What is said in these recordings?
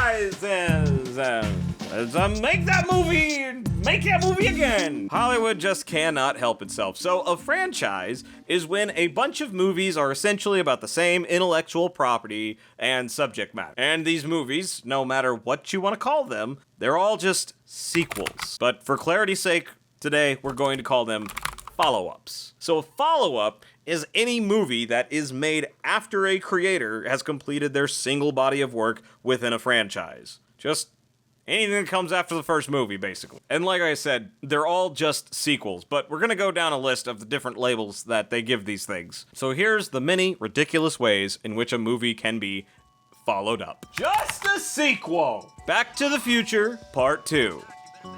franchises. Make that movie again. Hollywood just cannot help itself. So a franchise is when a bunch of movies are essentially about the same intellectual property and subject matter. And these movies, no matter what you want to call them, they're all just sequels. But for clarity's sake, today we're going to call them follow-ups. So a follow-up is any movie that is made after a creator has completed their single body of work within a franchise. Just anything that comes after the first movie, basically. And like I said, they're all just sequels, but we're gonna go down a list of the different labels that they give these things. So here's the many ridiculous ways in which a movie can be followed up. Just a sequel! Back to the Future, Part 2.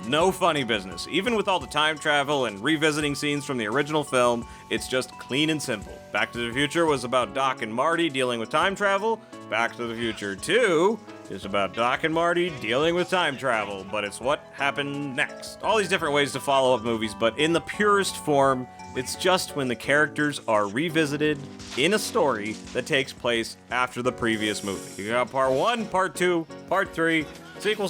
No funny business. Even with all the time travel and revisiting scenes from the original film, it's just clean and simple. Back to the Future was about Doc and Marty dealing with time travel. Back to the Future 2 is about Doc and Marty dealing with time travel, but it's what happened next. All these different ways to follow up movies, but in the purest form, it's just when the characters are revisited in a story that takes place after the previous movie. You got part 1, part 2, part 3, sequel.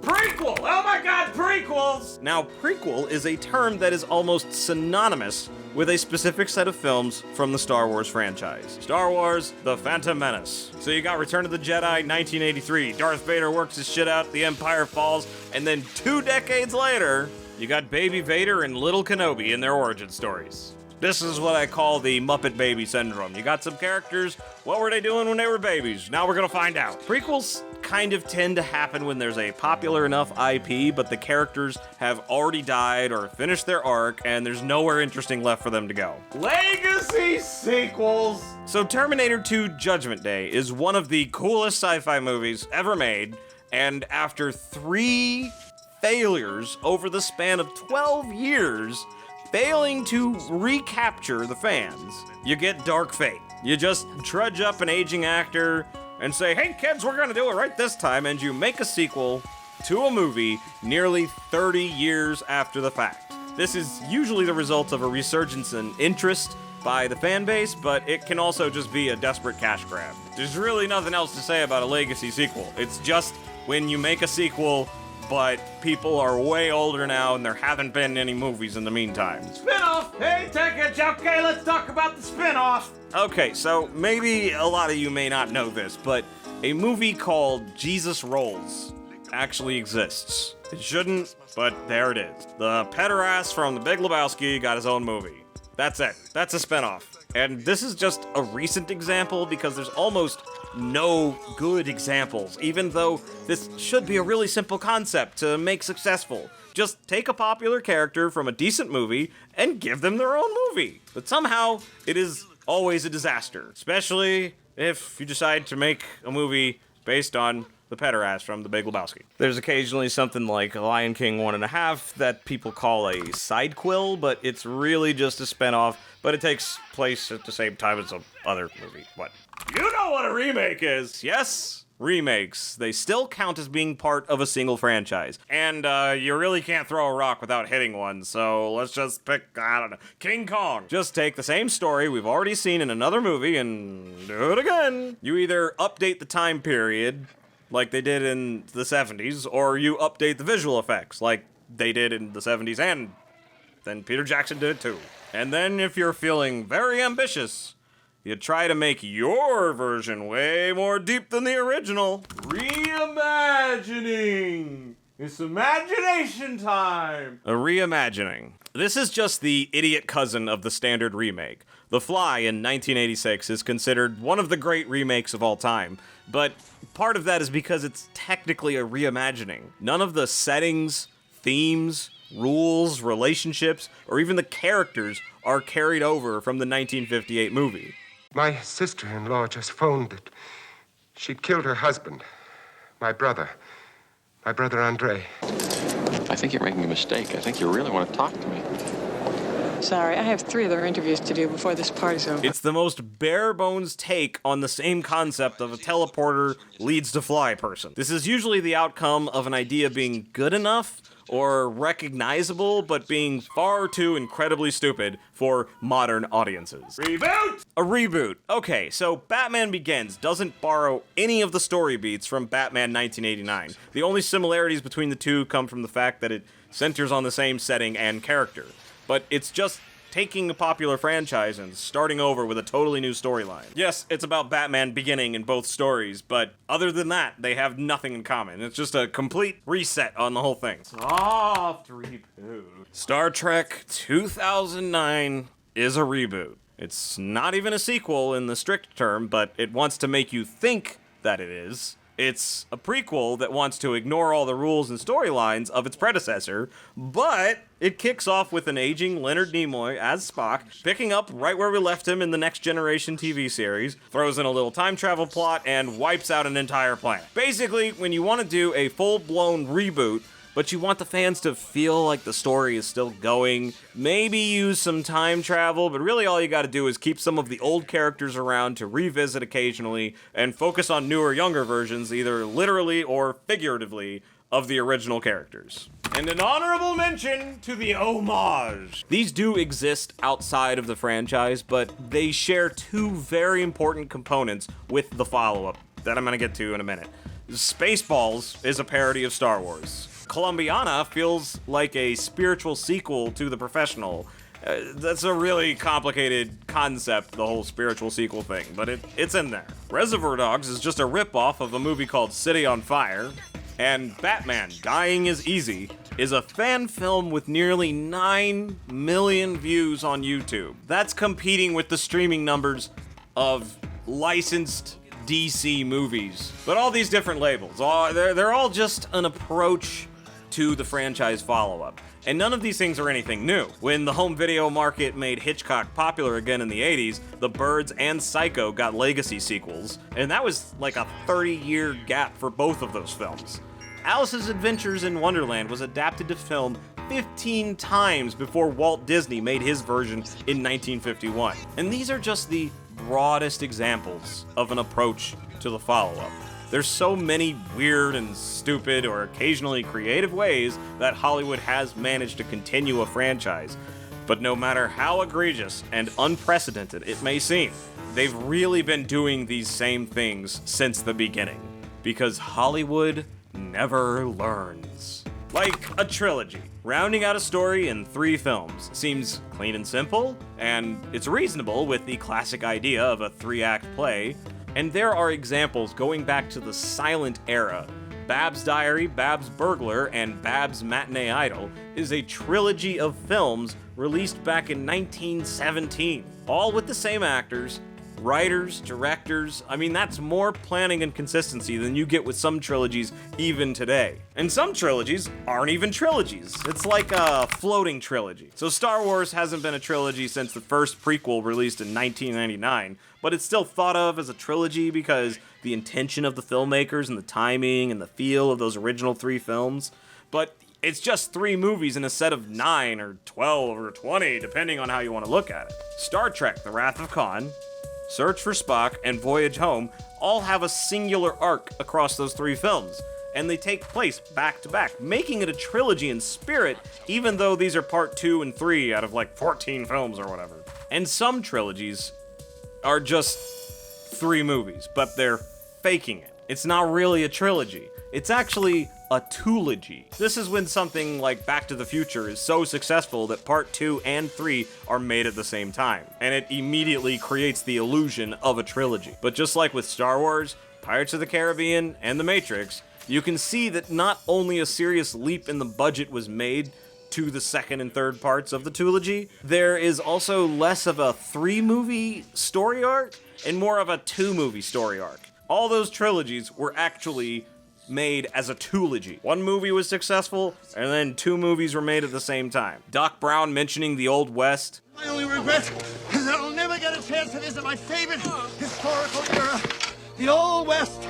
Prequel! Oh my god, prequels! Now, prequel is a term that is almost synonymous with a specific set of films from the Star Wars franchise. Star Wars, The Phantom Menace. So you got Return of the Jedi, 1983. Darth Vader works his shit out, the Empire falls, and then 2 decades later, you got Baby Vader and Little Kenobi in their origin stories. This is what I call the Muppet Baby Syndrome. You got some characters, what were they doing when they were babies? Now we're gonna find out. Prequels kind of tend to happen when there's a popular enough IP, but the characters have already died or finished their arc, and there's nowhere interesting left for them to go. Legacy sequels! So Terminator 2 Judgment Day is one of the coolest sci-fi movies ever made, and after 3 failures over the span of 12 years, failing to recapture the fans, you get Dark Fate. You just trudge up an aging actor and say, hey kids, we're gonna do it right this time, and you make a sequel to a movie nearly 30 years after the fact. This is usually the result of a resurgence in interest by the fan base, but it can also just be a desperate cash grab. There's really nothing else to say about a legacy sequel. It's just when you make a sequel, but people are way older now and there haven't been any movies in the meantime. Spin-off! Hey, take it, okay, let's talk about the spin-off! Okay, so maybe a lot of you may not know this, but a movie called Jesus Rolls actually exists. It shouldn't, but there it is. The pederast from The Big Lebowski got his own movie. That's it. That's a spin-off. And this is just a recent example because there's almost no good examples, even though this should be a really simple concept to make successful. Just take a popular character from a decent movie and give them their own movie. But somehow, it is always a disaster, especially if you decide to make a movie based on the pederast from The Big Lebowski. There's occasionally something like Lion King 1.5 that people call a sidequill, but it's really just a spinoff, but it takes place at the same time as some other movie. What? You know what a remake is! Yes, remakes. They still count as being part of a single franchise. And you really can't throw a rock without hitting one, so let's just pick, I don't know, King Kong. Just take the same story we've already seen in another movie and do it again. You either update the time period, like they did in the 70s, or you update the visual effects, like they did in the 70s, and then Peter Jackson did it too. And then if you're feeling very ambitious, you try to make your version way more deep than the original. Reimagining! It's imagination time! A reimagining. This is just the idiot cousin of the standard remake. The Fly in 1986 is considered one of the great remakes of all time, but part of that is because it's technically a reimagining. None of the settings, themes, rules, relationships, or even the characters are carried over from the 1958 movie. My sister-in-law just phoned that she'd killed her husband, my brother Andre. I think you're making a mistake. I think you really want to talk to me. Sorry, I have 3 other interviews to do before this party's over. It's the most bare-bones take on the same concept of a teleporter leads to fly person. This is usually the outcome of an idea being good enough or recognizable, but being far too incredibly stupid for modern audiences. Reboot! A reboot. Okay, so Batman Begins doesn't borrow any of the story beats from Batman 1989. The only similarities between the two come from the fact that it centers on the same setting and character. But it's just taking a popular franchise and starting over with a totally new storyline. Yes, it's about Batman beginning in both stories, but other than that, they have nothing in common. It's just a complete reset on the whole thing. Soft reboot. Star Trek 2009 is a reboot. It's not even a sequel in the strict term, but it wants to make you think that it is. It's a prequel that wants to ignore all the rules and storylines of its predecessor, but it kicks off with an aging Leonard Nimoy as Spock, picking up right where we left him in the Next Generation TV series, throws in a little time travel plot, and wipes out an entire planet. Basically, when you want to do a full-blown reboot, but you want the fans to feel like the story is still going, maybe use some time travel, but really all you gotta do is keep some of the old characters around to revisit occasionally, and focus on newer, younger versions, either literally or figuratively, of the original characters. And an honorable mention to the homage. These do exist outside of the franchise, but they share 2 very important components with the follow-up that I'm gonna get to in a minute. Spaceballs is a parody of Star Wars. Columbiana feels like a spiritual sequel to The Professional. That's a really complicated concept, the whole spiritual sequel thing, but it's in there. Reservoir Dogs is just a ripoff of a movie called City on Fire, and Batman Dying is Easy is a fan film with nearly 9 million views on YouTube. That's competing with the streaming numbers of licensed DC movies. But all these different labels, they're all just an approach to the franchise follow-up. And none of these things are anything new. When the home video market made Hitchcock popular again in the 80s, The Birds and Psycho got legacy sequels, and that was like a 30-year gap for both of those films. Alice's Adventures in Wonderland was adapted to film 15 times before Walt Disney made his version in 1951. And these are just the broadest examples of an approach to the follow-up. There's so many weird and stupid or occasionally creative ways that Hollywood has managed to continue a franchise. But no matter how egregious and unprecedented it may seem, they've really been doing these same things since the beginning. Because Hollywood never learns. Like a trilogy. Rounding out a story in 3 films seems clean and simple, and it's reasonable with the classic idea of a 3-act play. And there are examples going back to the silent era. Bab's Diary, Bab's Burglar, and Bab's Matinee Idol is a trilogy of films released back in 1917, all with the same actors, writers, directors. I mean, that's more planning and consistency than you get with some trilogies even today. And some trilogies aren't even trilogies. It's like a floating trilogy. So Star Wars hasn't been a trilogy since the first prequel released in 1999, but it's still thought of as a trilogy because the intention of the filmmakers and the timing and the feel of those original 3 films. But it's just 3 movies in a set of 9 or 12 or 20, depending on how you want to look at it. Star Trek: The Wrath of Khan, Search for Spock, and Voyage Home all have a singular arc across those 3 films, and they take place back to back, making it a trilogy in spirit, even though these are part 2 and 3 out of like 14 films or whatever. And some trilogies are just 3 movies, but they're faking it. It's not really a trilogy. It's actually a trilogy. This is when something like Back to the Future is so successful that part 2 and 3 are made at the same time, and it immediately creates the illusion of a trilogy. But just like with Star Wars, Pirates of the Caribbean, and The Matrix, you can see that not only a serious leap in the budget was made to the second and third parts of the trilogy, there is also less of a 3-movie story arc and more of a 2-movie story arc. All those trilogies were actually made as a trilogy. 1 movie was successful, and then 2 movies were made at the same time. Doc Brown mentioning the Old West. My only regret is that I'll never get a chance to visit my favorite historical era, the Old West.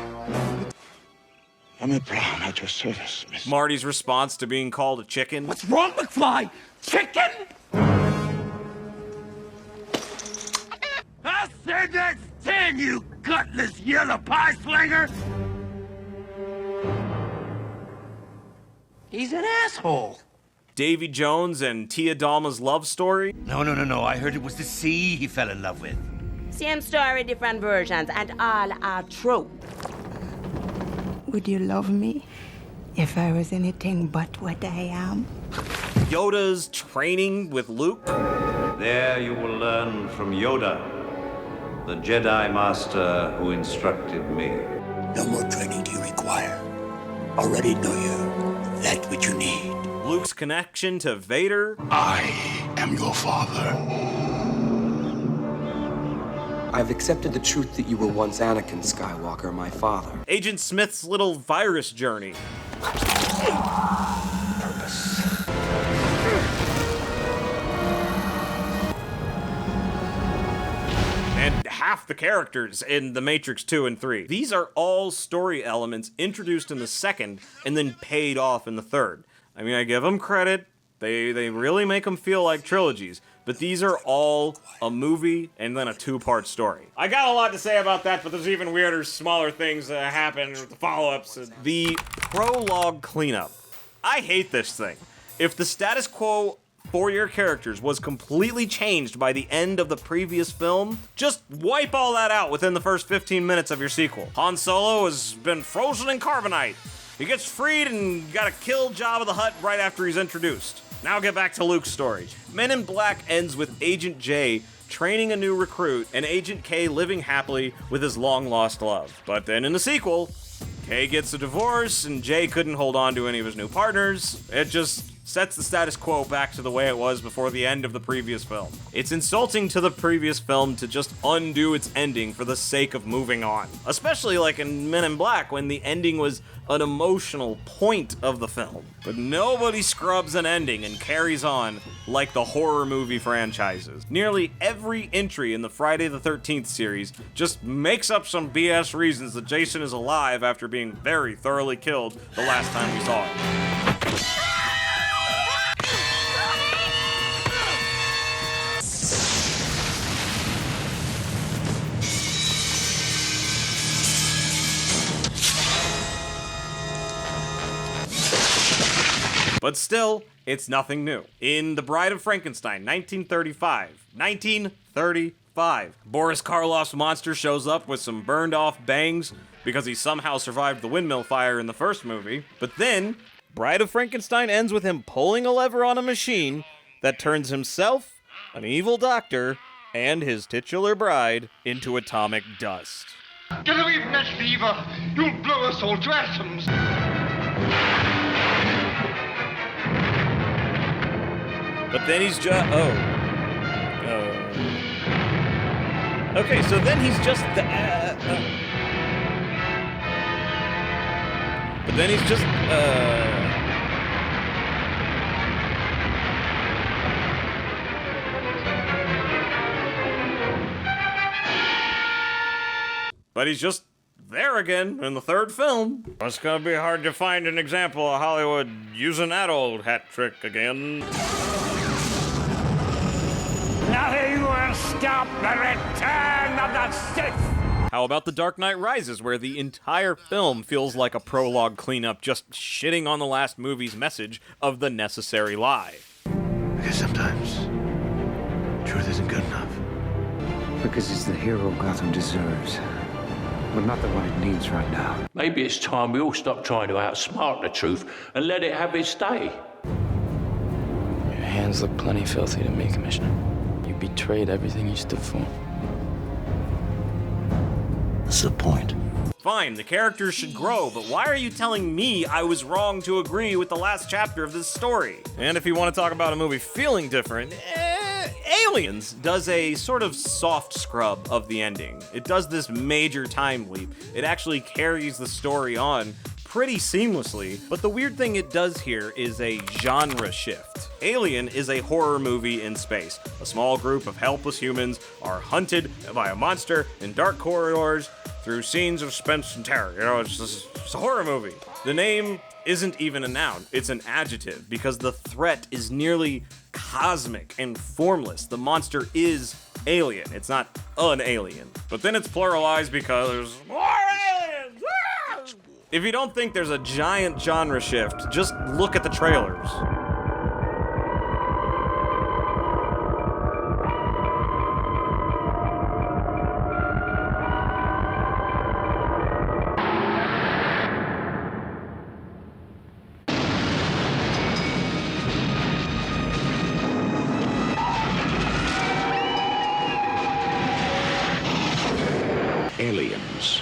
Emmett Brown at your service, Miss. Marty's response to being called a chicken. What's wrong, McFly? Chicken? said that? Stand, you gutless yellow pie slinger! He's an asshole. Davy Jones and Tia Dalma's love story. No. I heard it was the sea he fell in love with. Same story, different versions, and all are true. Would you love me if I was anything but what I am? Yoda's training with Luke. There you will learn from Yoda, the Jedi Master who instructed me. No more training do you require. Already know you. That's what you need. Luke's connection to Vader. I am your father. I've accepted the truth that you were once Anakin Skywalker, my father. Agent Smith's little virus journey. And half the characters in The Matrix 2 and 3. These are all story elements introduced in the second and then paid off in the third. I mean, I give them credit. They really make them feel like trilogies. But these are all a movie and then a two-part story. I got a lot to say about that, but there's even weirder, smaller things that happen with the follow-ups. The prologue cleanup. I hate this thing. If the status quo for your characters was completely changed by the end of the previous film, just wipe all that out within the first 15 minutes of your sequel. Han Solo has been frozen in carbonite. He gets freed and gotta kill Jabba the Hutt right after he's introduced. Now get back to Luke's story. Men in Black ends with Agent J training a new recruit and Agent K living happily with his long-lost love. But then in the sequel, K gets a divorce and J couldn't hold on to any of his new partners. It just sets the status quo back to the way it was before the end of the previous film. It's insulting to the previous film to just undo its ending for the sake of moving on. Especially like in Men in Black when the ending was an emotional point of the film. But nobody scrubs an ending and carries on like the horror movie franchises. Nearly every entry in the Friday the 13th series just makes up some BS reasons that Jason is alive after being very thoroughly killed the last time we saw him. But still, it's nothing new. In The Bride of Frankenstein, 1935, Boris Karloff's monster shows up with some burned off bangs because he somehow survived the windmill fire in the first movie. But then, Bride of Frankenstein ends with him pulling a lever on a machine that turns himself, an evil doctor, and his titular bride into atomic dust. Get away from that lever! You'll blow us all to atoms! But then he's just... Okay, so then he's just... But then he's just... But he's just there again in the third film. It's gonna be hard to find an example of Hollywood using that old hat trick again. Nothing will stop the return of the Sith! How about The Dark Knight Rises, where the entire film feels like a prologue cleanup, just shitting on the last movie's message of the necessary lie? Because sometimes truth isn't good enough. Because it's the hero Gotham deserves, but not the one it needs right now. Maybe it's time we all stop trying to outsmart the truth and let it have its day. Your hands look plenty filthy to me, Commissioner. You betrayed everything you stood for. What's the point? Fine, the characters should grow, but why are you telling me I was wrong to agree with the last chapter of this story? And if you want to talk about a movie feeling different, Aliens does a sort of soft scrub of the ending. It does this major time leap. It actually carries the story on pretty seamlessly, but the weird thing it does here is a genre shift. Alien is a horror movie in space. A small group of helpless humans are hunted by a monster in dark corridors through scenes of suspense and terror. You know, it's a horror movie. The name isn't even a noun, it's an adjective, because the threat is nearly cosmic and formless. The monster is alien. It's not an alien. But then it's pluralized because there's more aliens! Ah! If you don't think there's a giant genre shift, just look at the trailers. Aliens.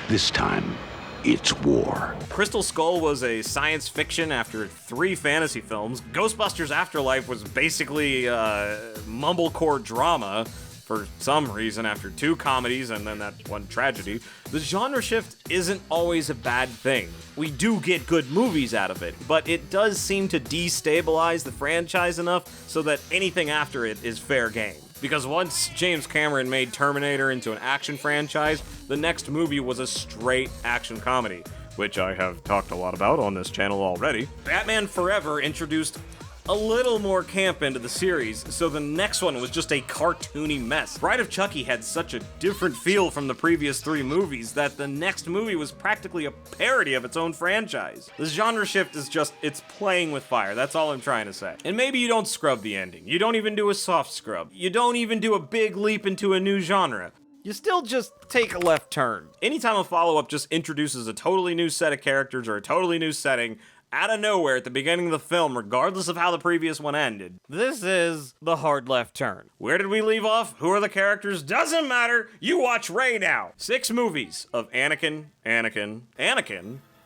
This time, it's war. Crystal Skull was a science fiction after 3 fantasy films. Ghostbusters Afterlife was basically a mumblecore drama for some reason after 2 comedies and then that one tragedy. The genre shift isn't always a bad thing. We do get good movies out of it, but it does seem to destabilize the franchise enough so that anything after it is fair game. Because once James Cameron made Terminator into an action franchise, the next movie was a straight action comedy, which I have talked a lot about on this channel already. Batman Forever introduced a little more camp into the series, so the next one was just a cartoony mess. Bride of Chucky had such a different feel from the previous 3 movies that the next movie was practically a parody of its own franchise. The genre shift is just, it's playing with fire, that's all I'm trying to say. And maybe you don't scrub the ending, you don't even do a soft scrub, you don't even do a big leap into a new genre. You still just take a left turn. Anytime a follow-up just introduces a totally new set of characters or a totally new setting, out of nowhere at the beginning of the film, regardless of how the previous one ended, this is the hard left turn. Where did we leave off? Who are the characters? Doesn't matter. You watch Rey now. 6 movies of Anakin,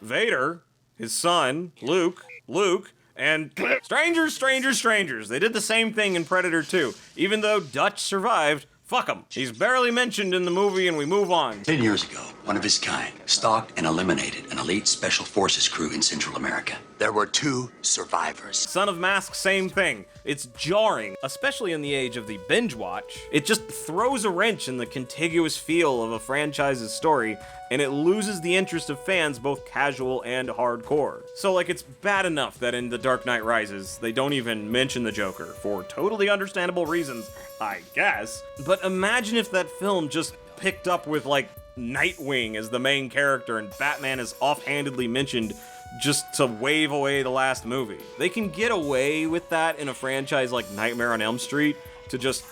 Vader, his son, Luke, and strangers. They did the same thing in Predator 2. Even though Dutch survived, fuck him. He's barely mentioned in the movie and we move on. 10 years ago, one of his kind stalked and eliminated an elite special forces crew in Central America. There were 2 survivors. Son of Mask, same thing. It's jarring, especially in the age of the binge watch. It just throws a wrench in the contiguous feel of a franchise's story, and it loses the interest of fans, both casual and hardcore. So, like, it's bad enough that in The Dark Knight Rises, they don't even mention the Joker, for totally understandable reasons, I guess. But imagine if that film just picked up with, like, Nightwing as the main character and Batman is offhandedly mentioned just to wave away the last movie. They can get away with that in a franchise like Nightmare on Elm Street to just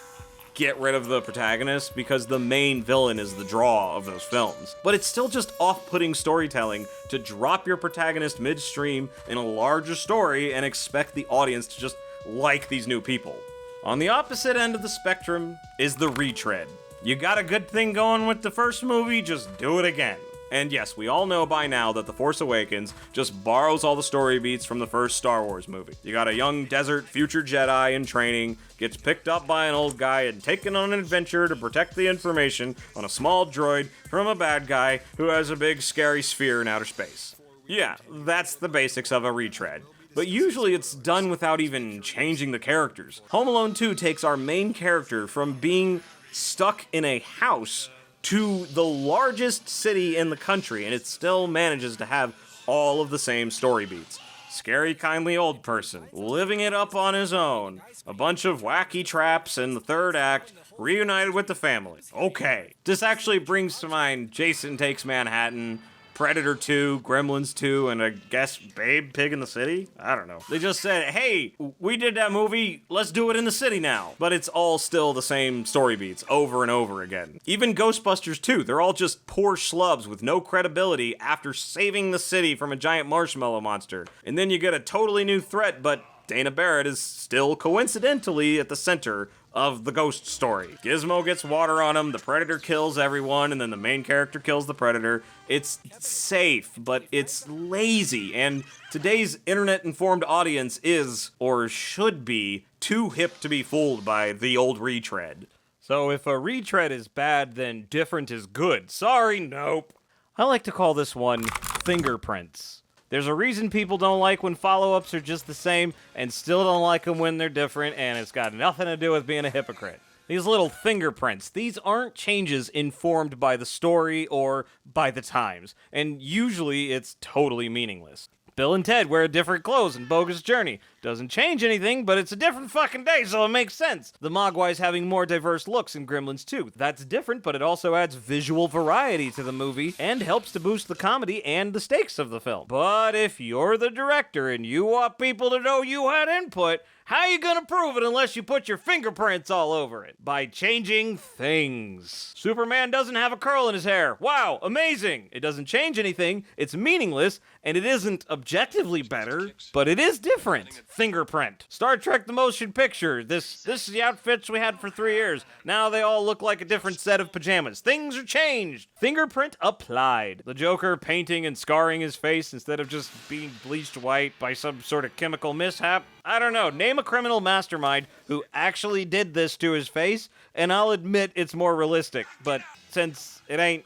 get rid of the protagonist because the main villain is the draw of those films. But it's still just off-putting storytelling to drop your protagonist midstream in a larger story and expect the audience to just like these new people. On the opposite end of the spectrum is the retread. You got a good thing going with the first movie, just do it again. And yes, we all know by now that The Force Awakens just borrows all the story beats from the first Star Wars movie. You got a young desert future Jedi in training, gets picked up by an old guy and taken on an adventure to protect the information on a small droid from a bad guy who has a big scary sphere in outer space. Yeah, that's the basics of a retread. But usually it's done without even changing the characters. Home Alone 2 takes our main character from being stuck in a house to the largest city in the country, and it still manages to have all of the same story beats. Scary, kindly old person, living it up on his own, a bunch of wacky traps in the third act, reunited with the family. Okay. This actually brings to mind Jason Takes Manhattan, Predator 2, Gremlins 2, and I guess Babe Pig in the City? I don't know. They just said, hey, we did that movie, let's do it in the city now. But it's all still the same story beats over and over again. Even Ghostbusters 2, they're all just poor schlubs with no credibility after saving the city from a giant marshmallow monster. And then you get a totally new threat, but Dana Barrett is still coincidentally at the center of the ghost story. Gizmo gets water on him, the Predator kills everyone, and then the main character kills the Predator. It's safe, but it's lazy, and today's internet-informed audience is, or should be, too hip to be fooled by the old retread. So if a retread is bad, then different is good. Sorry, nope. I like to call this one Fingerprints. There's a reason people don't like when follow-ups are just the same and still don't like them when they're different, and it's got nothing to do with being a hypocrite. These little fingerprints, these aren't changes informed by the story or by the times, and usually it's totally meaningless. Bill and Ted wear different clothes in Bogus Journey. Doesn't change anything, but it's a different fucking day, so it makes sense. The Mogwais having more diverse looks in Gremlins 2. That's different, but it also adds visual variety to the movie and helps to boost the comedy and the stakes of the film. But if you're the director and you want people to know you had input, how you gonna prove it unless you put your fingerprints all over it? By changing things. Superman doesn't have a curl in his hair. Wow, amazing. It doesn't change anything, it's meaningless, and it isn't objectively better, but it is different. Fingerprint. Star Trek the Motion Picture. This is the outfits we had for 3 years. Now they all look like a different set of pajamas. Things are changed. Fingerprint applied. The Joker painting and scarring his face instead of just being bleached white by some sort of chemical mishap. I don't know. Name a criminal mastermind who actually did this to his face, and I'll admit it's more realistic. But since it ain't,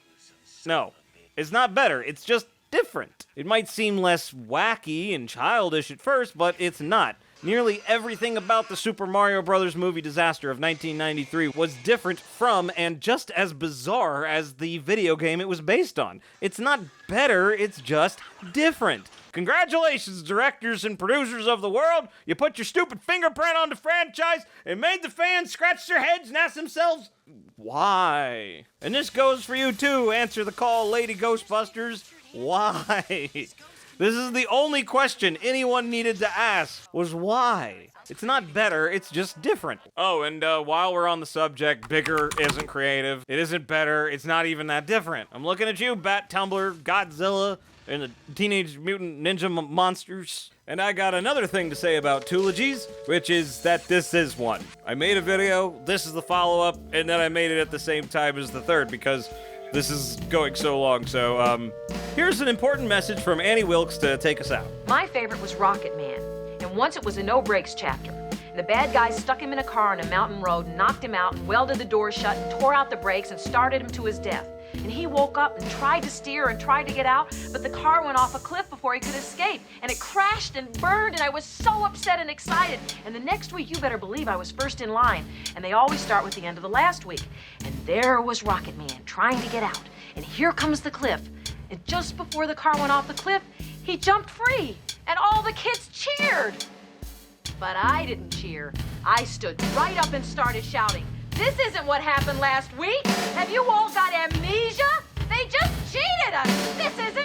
no. It's not better. It's just different. It might seem less wacky and childish at first, but it's not. Nearly everything about the Super Mario Bros. Movie disaster of 1993 was different from and just as bizarre as the video game it was based on. It's not better, it's just different. Congratulations, directors and producers of the world. You put your stupid fingerprint on the franchise and made the fans scratch their heads and ask themselves, why? And this goes for you too. Answer the call, Lady Ghostbusters. Why? This is the only question anyone needed to ask, was why? It's not better, it's just different. Oh, and while we're on the subject, bigger isn't creative. It isn't better, it's not even that different. I'm looking at you, Bat Tumbler, Godzilla, and the Teenage Mutant Ninja Monsters. And I got another thing to say about Trilogies, which is that this is one. I made a video, this is the follow-up, and then I made it at the same time as the third because this is going so long. So, here's an important message from Annie Wilkes to take us out. My favorite was Rocket Man, and once it was a no-brakes chapter. And the bad guys stuck him in a car on a mountain road, knocked him out, and welded the door shut, and tore out the brakes, and started him to his death. And he woke up and tried to steer and tried to get out, but the car went off a cliff before he could escape. And it crashed and burned, and I was so upset and excited. And the next week, you better believe I was first in line. And they always start with the end of the last week. And there was Rocket Man trying to get out. And here comes the cliff. And just before the car went off the cliff, he jumped free. And all the kids cheered. But I didn't cheer. I stood right up and started shouting, "This isn't what happened last week. Have you all got amnesia? They just cheated us. This isn't